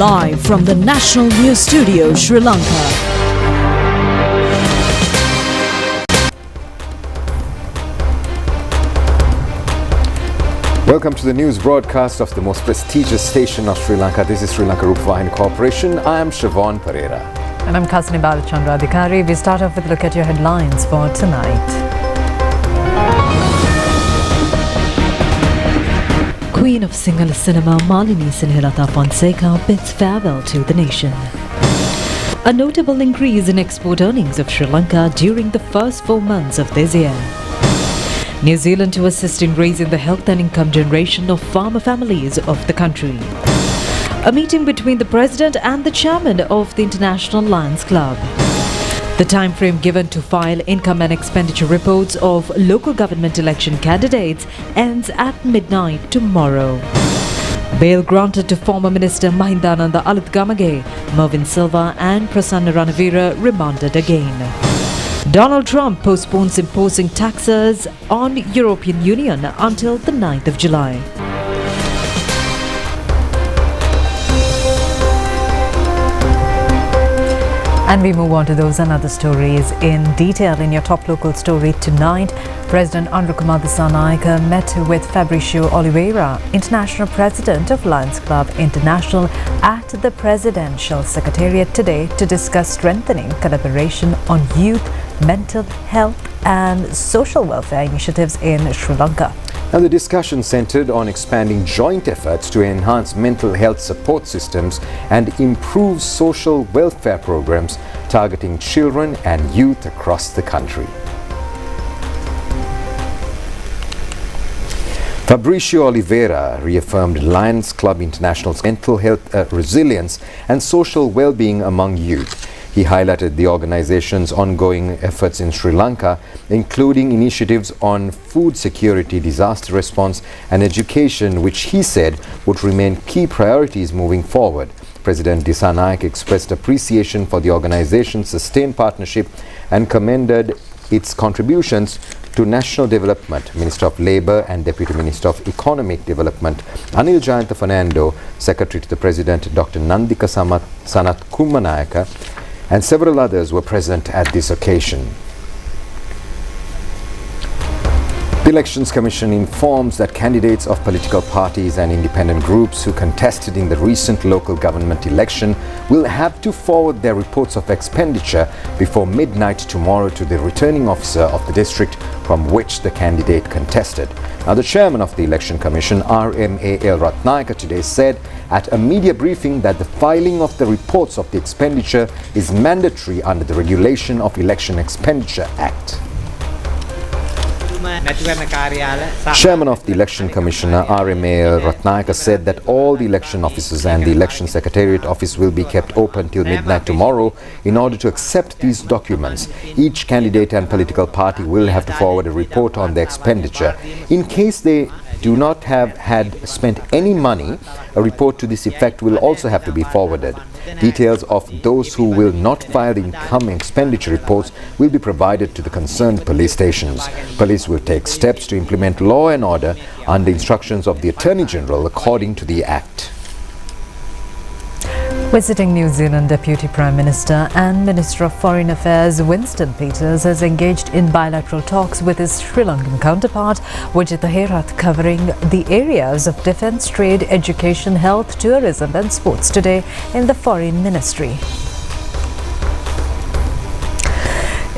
live from the National News Studio, Sri Lanka. Welcome to the news broadcast of the most prestigious station of Sri Lanka. This is Sri Lanka Rupavahini Corporation. I am Siobhan Pereira. And I'm Kasani Balachandra Adhikari. We start off with a look at your headlines for tonight. Queen of Sinhala cinema Malini Fonka bids farewell to the nation. A notable increase in export earnings of Sri Lanka during the first 4 months of this year. New Zealand to assist in raising the health and income generation of farmer families of the country. A meeting between the President and the Chairman of the International Lions Club. The time frame given to file income and expenditure reports of local government election candidates ends at midnight tomorrow. Bail granted to former Minister Mahindananda Alutgamage, Mervyn Silva and Prasanna Ranavira remanded again. Donald Trump postpones imposing taxes on European Union until the 9th of July. And we move on to those and other stories in detail. In your top local story tonight, President Andrew Kumar Dissanayake met with Fabricio Oliveira, International President of Lions Club International, at the Presidential Secretariat today to discuss strengthening collaboration on youth, mental health and social welfare initiatives in Sri Lanka. Now, the discussion centered on expanding joint efforts to enhance mental health support systems and improve social welfare programs targeting children and youth across the country. Fabricio Oliveira reaffirmed Lions Club International's mental health resilience and social well-being among youth. He highlighted the organization's ongoing efforts in Sri Lanka, including initiatives on food security, disaster response and education, which he said would remain key priorities moving forward. President Dissanayake expressed appreciation for the organization's sustained partnership and commended its contributions to national development. Minister of Labour and Deputy Minister of Economic Development Anil Jayantha Fernando, Secretary to the President Dr. Nandika Sanat Kummanayaka and several others were present at this occasion. The Elections Commission informs that candidates of political parties and independent groups who contested in the recent local government election will have to forward their reports of expenditure before midnight tomorrow to the returning officer of the district from which the candidate contested. Now, the chairman of the Election Commission, RMAL Ratnayaka, today said at a media briefing that the filing of the reports of the expenditure is mandatory under the Regulation of Election Expenditure Act. Chairman of the Election Commissioner RMAL Ratnayaka said that all the election offices and the Election Secretariat office will be kept open till midnight tomorrow in order to accept these documents. Each candidate and political party will have to forward a report on their expenditure. In case they do not have had spent any money, a report to this effect will also have to be forwarded. Details of those who will not file the income expenditure reports will be provided to the concerned police stations. Police will take steps to implement law and order under instructions of the Attorney General according to the Act. Visiting New Zealand Deputy Prime Minister and Minister of Foreign Affairs Winston Peters has engaged in bilateral talks with his Sri Lankan counterpart Vijitha Herath covering the areas of defence, trade, education, health, tourism and sports today in the Foreign Ministry.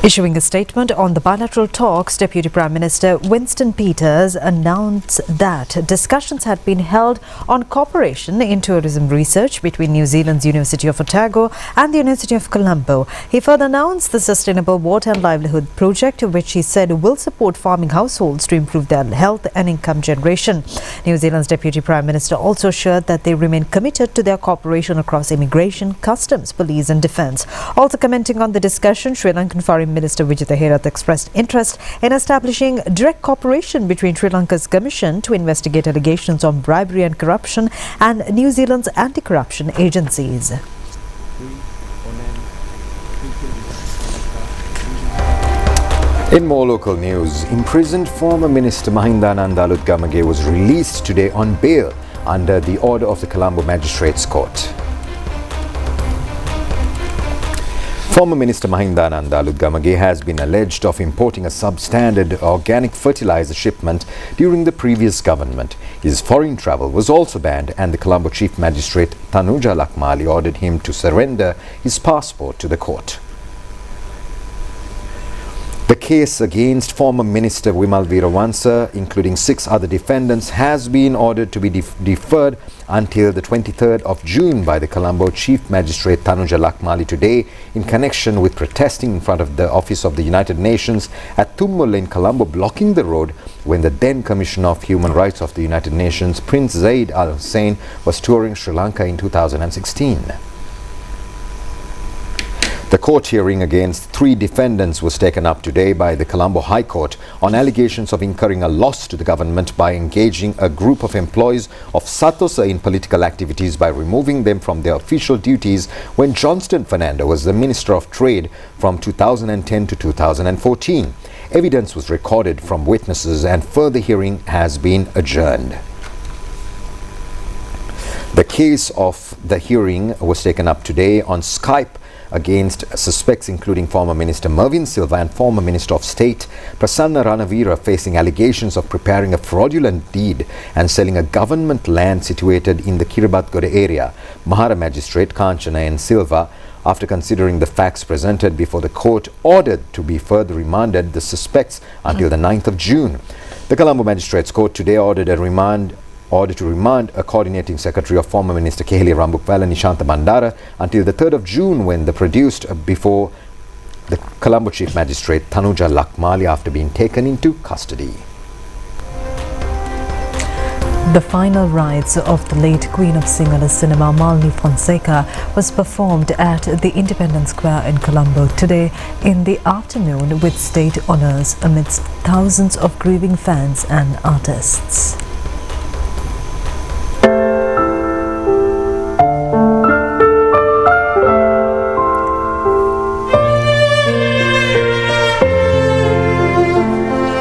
Issuing a statement on the bilateral talks, Deputy Prime Minister Winston Peters announced that discussions had been held on cooperation in tourism research between New Zealand's University of Otago and the University of Colombo. He further announced the Sustainable Water and Livelihood Project, which he said will support farming households to improve their health and income generation. New Zealand's Deputy Prime Minister also assured that they remain committed to their cooperation across immigration, customs, police and defence. Also commenting on the discussion, Sri Lankan Foreign Minister Vijitha Herath expressed interest in establishing direct cooperation between Sri Lanka's Commission to investigate allegations on bribery and corruption and New Zealand's anti-corruption agencies. In more local news, imprisoned former Minister Mahindananda Alutgamage was released today on bail under the order of the Colombo Magistrates Court. Former Minister Mahindananda Ludgamage has been alleged of importing a substandard organic fertilizer shipment during the previous government. His foreign travel was also banned, and the Colombo Chief Magistrate Tanuja Lakmali ordered him to surrender his passport to the court. The case against former Minister Wimal Veerawansa, including 6 other defendants, has been ordered to be deferred until the 23rd of June by the Colombo Chief Magistrate Tanuja Lakmali today in connection with protesting in front of the Office of the United Nations at Tummulla in Colombo, blocking the road when the then Commissioner of Human Rights of the United Nations, Prince Zaid Al Hussein, was touring Sri Lanka in 2016. The court hearing against 3 defendants was taken up today by the Colombo High Court on allegations of incurring a loss to the government by engaging a group of employees of Satosa in political activities by removing them from their official duties when Johnston Fernando was the Minister of Trade from 2010 to 2014. Evidence was recorded from witnesses and further hearing has been adjourned. The case of the hearing was taken up today on Skype against suspects including former Minister Mervyn Silva and former Minister of State Prasanna Ranavira, facing allegations of preparing a fraudulent deed and selling a government land situated in the Kiribathgoda area. Mahara Magistrate Kanchana N. Silva, after considering the facts presented before the court, ordered to be further remanded the suspects until the 9th of June. The Colombo Magistrates Court today ordered to remand a coordinating secretary of former Minister Keheli Rambukvela Nishanta Bandara until the 3rd of June, when they produced before the Colombo Chief Magistrate Tanuja Lakmali after being taken into custody. The final rites of the late Queen of Sinhala cinema Malini Fonka was performed at the Independence Square in Colombo today in the afternoon with state honours amidst thousands of grieving fans and artists.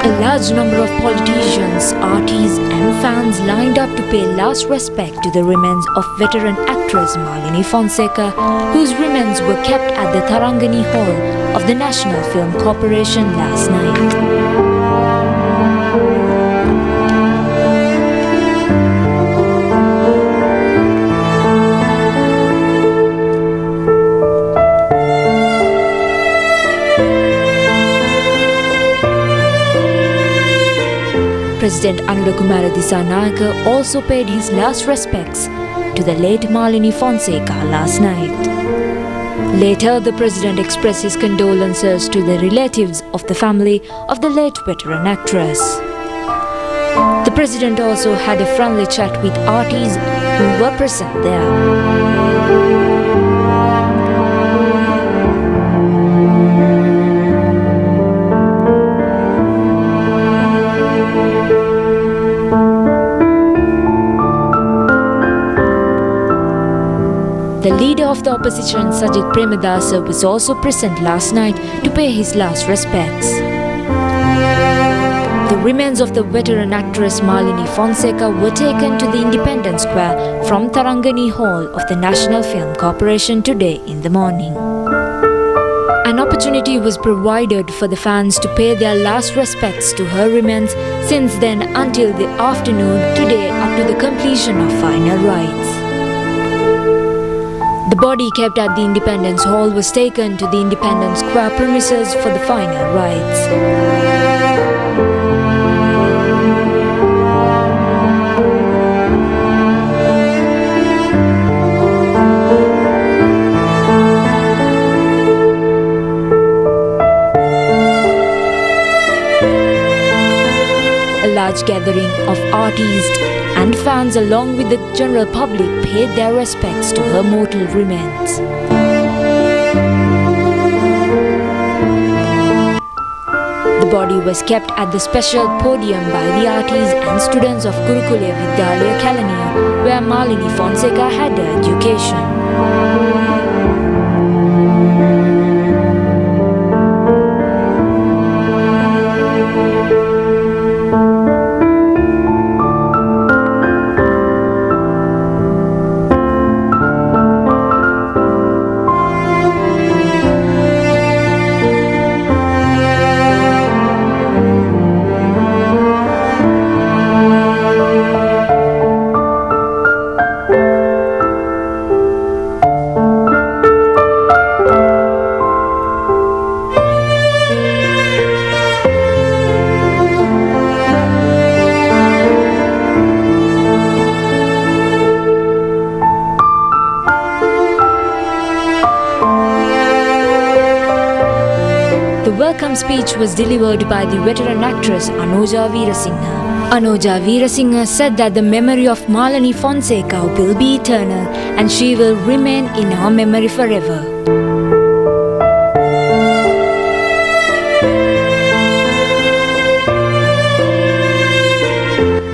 A large number of politicians, artists and fans lined up to pay last respect to the remains of veteran actress Malini Fonka, whose remains were kept at the Tharangani Hall of the National Film Corporation last night. President Anudakumara Disanayake also paid his last respects to the late Malini Fonka last night. Later, the President expressed his condolences to the relatives of the family of the late veteran actress. The President also had a friendly chat with artists who were present there. The leader of the opposition, Sajid Premadasa, was also present last night to pay his last respects. The remains of the veteran actress Malini Fonka were taken to the Independence Square from Tharangani Hall of the National Film Corporation today in the morning. An opportunity was provided for the fans to pay their last respects to her remains since then until the afternoon today up to the completion of final rites. The body kept at the Independence Hall was taken to the Independence Square premises for the final rites. A large gathering of artists and fans along with the general public paid their respects to her mortal remains. The body was kept at the special podium by the artists and students of Gurukula Vidyalaya Kalaniya, where Malini Fonka had her education. welcome speech was delivered by the veteran actress Anuja Veerasinghe. Anuja Veerasinghe said that the memory of Malini Fonseca will be eternal and she will remain in our memory forever.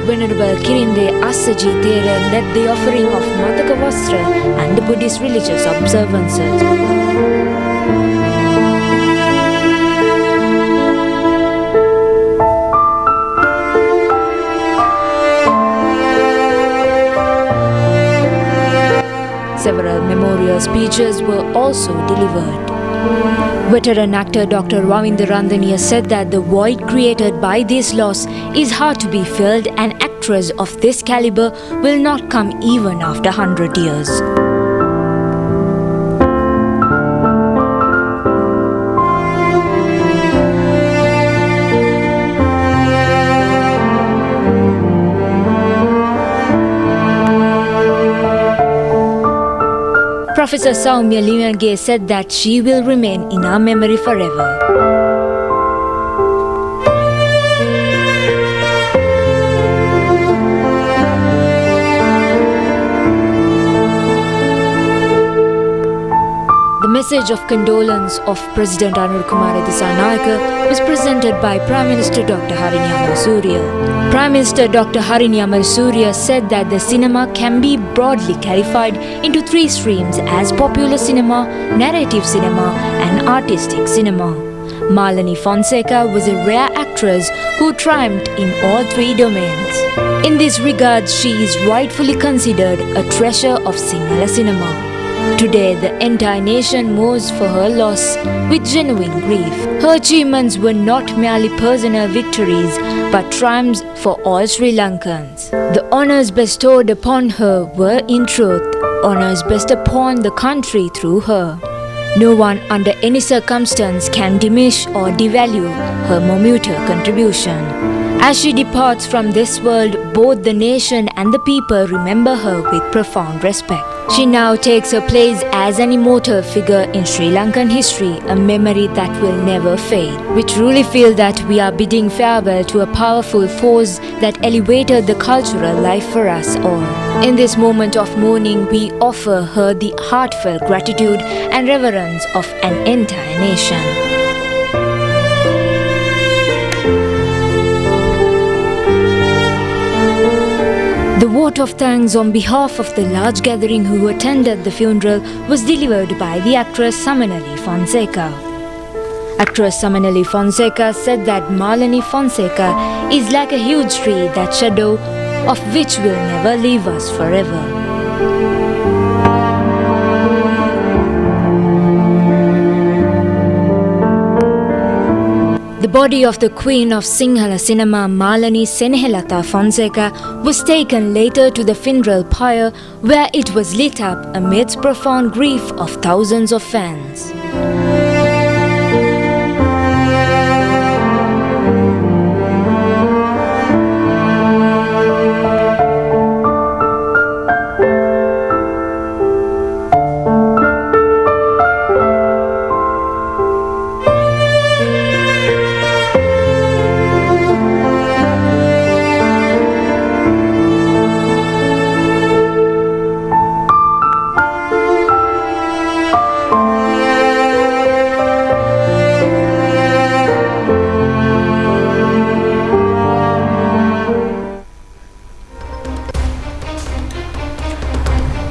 Venerable Kirinde Assaji Thera led the offering of Mataka Vastra and the Buddhist religious observances. Several memorial speeches were also delivered. Veteran actor Dr. Ravindra Randhaniya said that the void created by this loss is hard to be filled. An actress of this caliber will not come even after 100 years. Professor Soumya Limange said that she will remain in our memory forever. The message of condolence of President Anil Kumar Dissanayake was presented by Prime Minister Dr. Harini Amarasuriya. Prime Minister Dr. Harini Amarasuriya said that the cinema can be broadly classified into three streams as popular cinema, narrative cinema and artistic cinema. Malini Fonseca was a rare actress who triumphed in all three domains. In this regard, she is rightfully considered a treasure of Sinhala cinema. Today, the entire nation mourns for her loss with genuine grief. Her achievements were not merely personal victories, but triumphs for all Sri Lankans. The honours bestowed upon her were, in truth, honours bestowed upon the country through her. No one under any circumstance can diminish or devalue her monumental contribution. As she departs from this world, both the nation and the people remember her with profound respect. She now takes her place as an immortal figure in Sri Lankan history, a memory that will never fade. We truly feel that we are bidding farewell to a powerful force that elevated the cultural life for us all. In this moment of mourning, we offer her the heartfelt gratitude and reverence of an entire nation. The vote of thanks on behalf of the large gathering who attended the funeral was delivered by the actress Samanali Fonseca. Actress Samanali Fonseca said that Malini Fonseca is like a huge tree, that shadow of which will never leave us forever. The body of the Queen of Sinhala cinema, Malini Senehelatha Fonseca, was taken later to the funeral pyre, where it was lit up amidst profound grief of thousands of fans.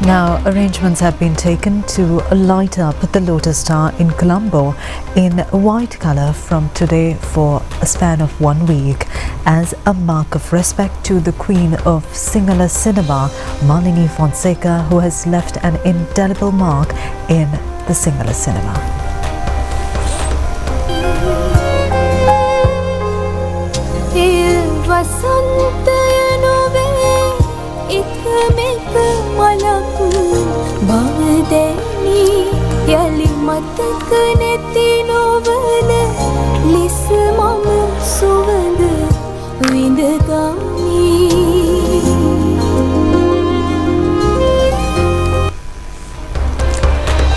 Now, arrangements have been taken to light up the Lotus Star in Colombo in white colour from today for a span of 1 week as a mark of respect to the Queen of Sinhala cinema, Malini Fonseca, who has left an indelible mark in the Sinhala cinema.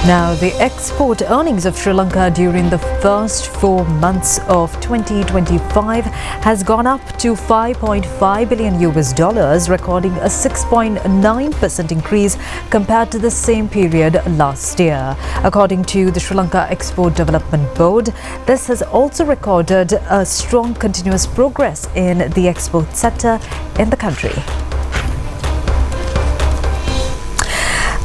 Now, the export earnings of Sri Lanka during the first 4 months of 2025 has gone up to $5.5 billion, recording a 6.9% increase compared to the same period last year. According to the Sri Lanka Export Development Board, this has also recorded a strong continuous progress in the export sector in the country.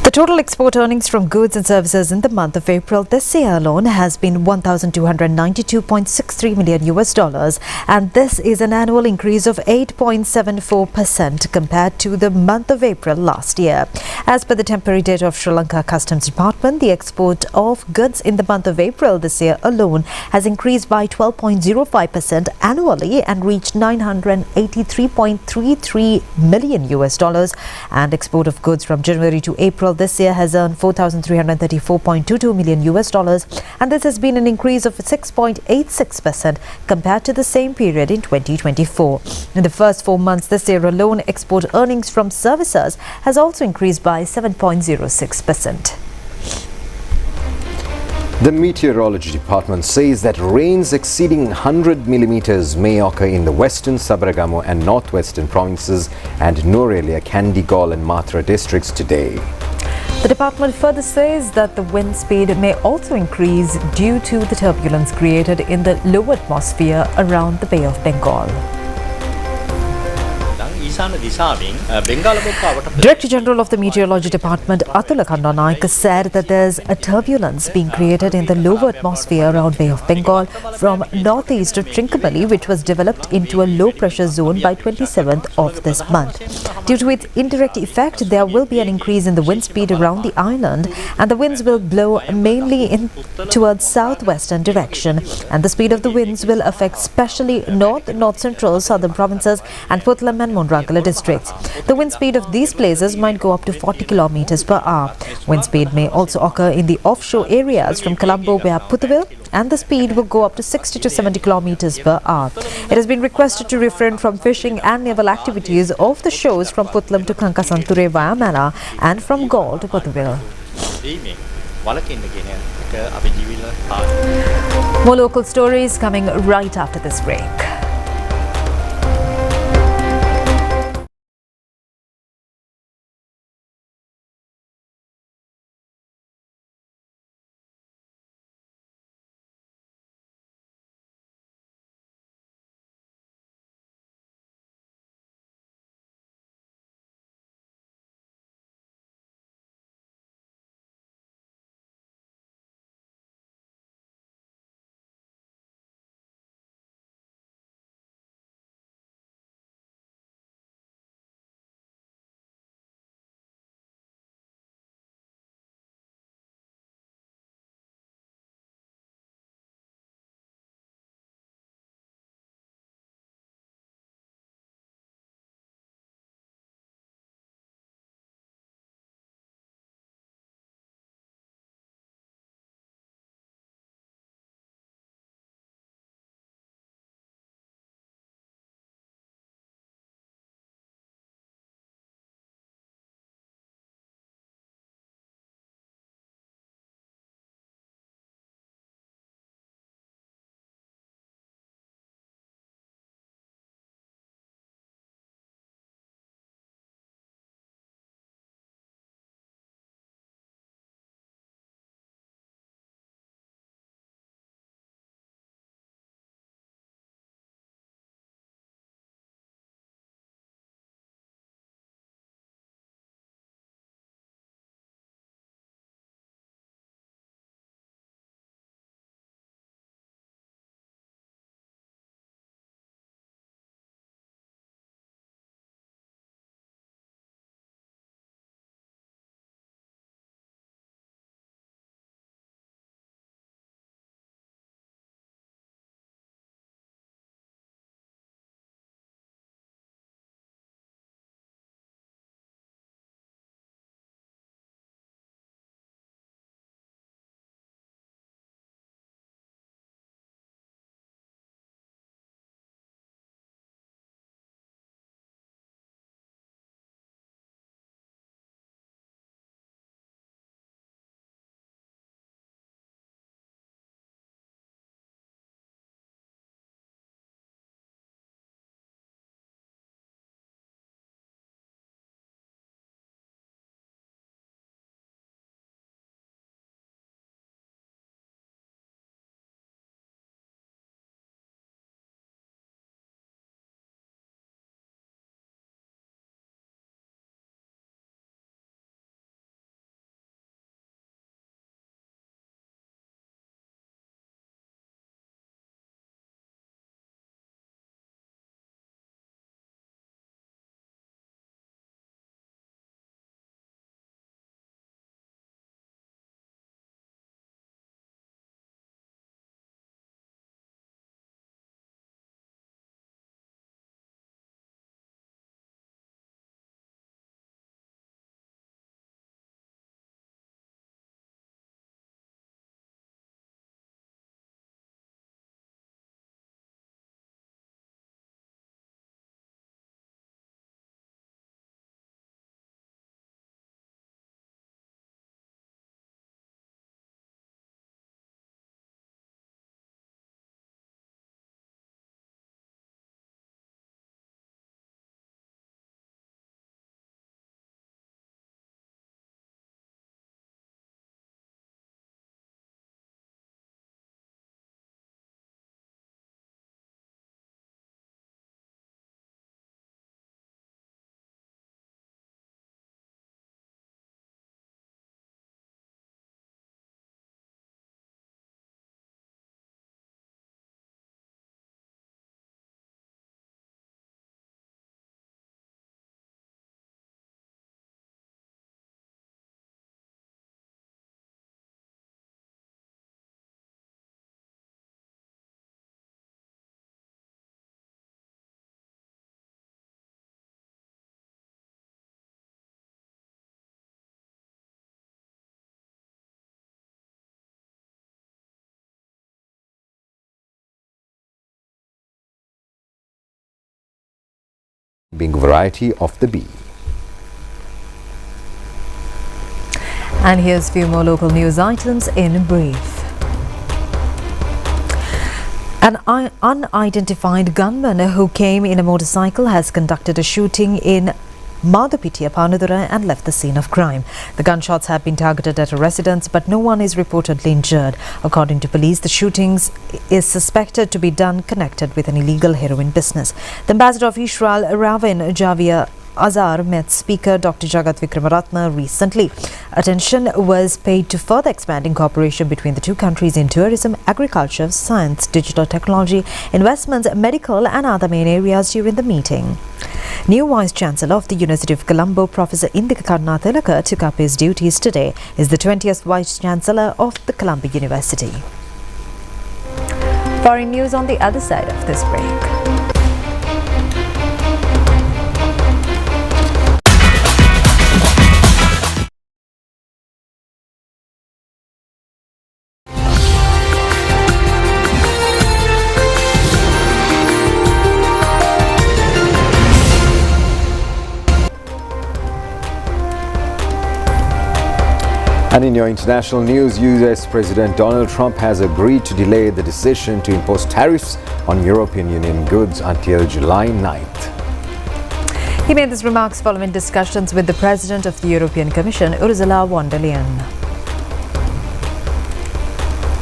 The total export earnings from goods and services in the month of April this year alone has been $1,292.63 million, and this is an annual increase of 8.74% compared to the month of April last year. As per the temporary data of Sri Lanka Customs Department, the export of goods in the month of April this year alone has increased by 12.05% annually and reached $983.33 million, and export of goods from January to April this year has earned $4,334.22 million, and this has been an increase of 6.86% compared to the same period in 2024. In the first 4 months this year alone, export earnings from services has also increased by 7.06%. The Meteorology Department says that rains exceeding 100 millimeters may occur in the western Sabaragamu and northwestern provinces and Nuwara, Kandigol and Matra districts today. The department further says that the wind speed may also increase due to the turbulence created in the low atmosphere around the Bay of Bengal. Director General of the Meteorology Department, Atula Khandanaik, said that there's a turbulence being created in the lower atmosphere around Bay of Bengal from northeast of Trincomalee, which was developed into a low pressure zone by 27th of this month. Due to its indirect effect, there will be an increase in the wind speed around the island, and the winds will blow mainly in towards southwestern direction, and the speed of the winds will affect especially north, north-central, southern provinces and Puttalam and Monragala districts. The wind speed of these places might go up to 40 kilometers per hour. Wind speed may also occur in the offshore areas from Colombo via Puttaville, and the speed will go up to 60 to 70 kilometers per hour. It has been requested to refrain from fishing and naval activities off the shores from Puttalam to Kankasanture via Mala and from Gaul to Puttaville. More local stories coming right after this break. being variety of the bee. And here's a few more local news items in brief. An unidentified gunman who came in a motorcycle has conducted a shooting in Madhupitiya, Panadura and left the scene of crime. The gunshots have been targeted at a residence, but no one is reportedly injured. According to police, the shootings is suspected to be done connected with an illegal heroin business. The ambassador of Israel, Ravin Javier Azar, met Speaker Dr. Jagat Vikramaratne recently. Attention was paid to further expanding cooperation between the two countries in tourism, agriculture, science, digital technology, investments, medical and other main areas during the meeting. New Vice-Chancellor of the University of Colombo, Professor Indika Karnatilaka, took up his duties today. He is the 20th Vice-Chancellor of the Colombo University. Foreign news on the other side of this break. And in your international news, US President Donald Trump has agreed to delay the decision to impose tariffs on European Union goods until July 9th. He made these remarks following discussions with the President of the European Commission, Ursula von der Leyen.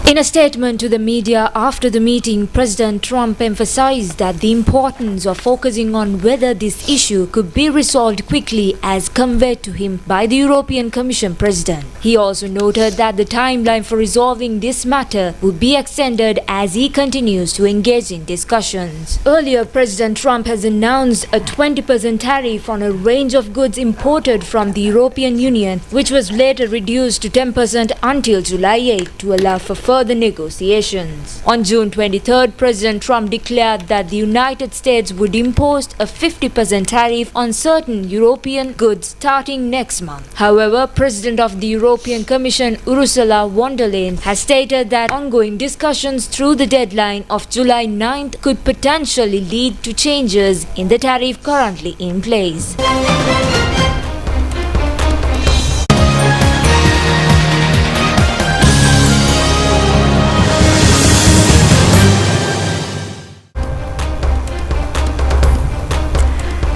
In a statement to the media after the meeting, President Trump emphasized that the importance of focusing on whether this issue could be resolved quickly as conveyed to him by the European Commission President. He also noted that the timeline for resolving this matter would be extended as he continues to engage in discussions. Earlier, President Trump has announced a 20% tariff on a range of goods imported from the European Union, which was later reduced to 10% until July 8 to allow for further negotiations. On June 23rd, President Trump declared that the United States would impose a 50% tariff on certain European goods starting next month. However, President of the European Commission, Ursula von der Leyen, has stated that ongoing discussions through the deadline of July 9th could potentially lead to changes in the tariff currently in place.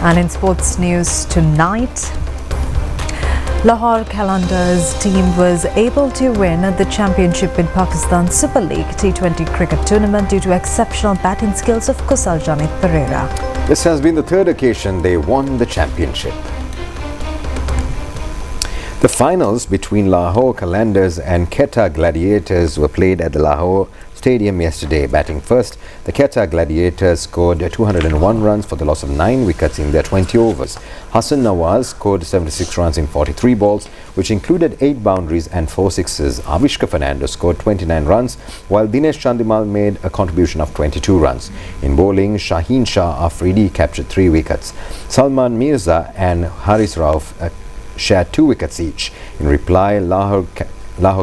And in sports news tonight, Lahore Qalandars team was able to win the championship in Pakistan Super League T20 cricket tournament due to exceptional batting skills of Kusaljanit Pereira. This has been the third occasion they won the championship. The finals between Lahore Qalandars and Quetta Gladiators were played at the Lahore Stadium yesterday. Batting first, the Quetta Gladiators scored 201 runs for the loss of 9 wickets in their 20 overs. Hassan Nawaz scored 76 runs in 43 balls, which included 8 boundaries and 4 sixes. Avishka Fernando scored 29 runs, while Dinesh Chandimal made a contribution of 22 runs. In bowling, Shaheen Shah Afridi captured 3 wickets. Salman Mirza and Haris Rauf shared 2 wickets each. In reply, Lahore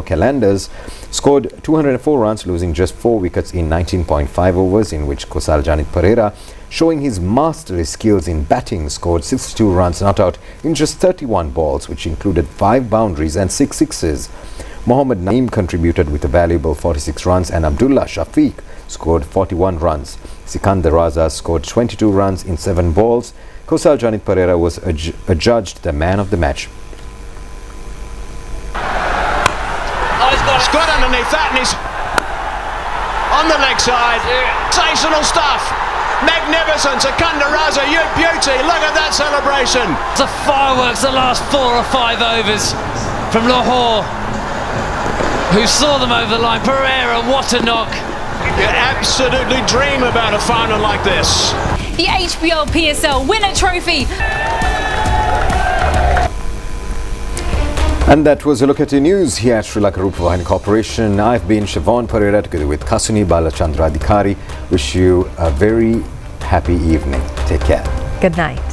Qalandars scored 204 runs, losing just 4 wickets in 19.5 overs, in which Kusaljanit Pereira, showing his mastery skills in batting, scored 62 runs not out in just 31 balls, which included 5 boundaries and 6 sixes. Mohammad Naeem contributed with a valuable 46 runs and Abdullah Shafiq scored 41 runs. Sikandar Raza scored 22 runs in 7 balls. Kusaljanit Pereira was adjudged the man of the match. It's got underneath that and he's on the leg side. Sensational stuff. Magnificent. Sikandar Raza, you beauty. Look at that celebration. The fireworks the last 4 or 5 overs from Lahore, who saw them over the line. Pereira, what a knock. You absolutely dream about a final like this. The HBO PSL Winner Trophy. And that was a look at the news here at Sri Lanka Rupavahini Corporation. I've been Siobhan Pereira together with Kasuni Balachandra Adhikari. Wish you a very happy evening. Take care. Good night.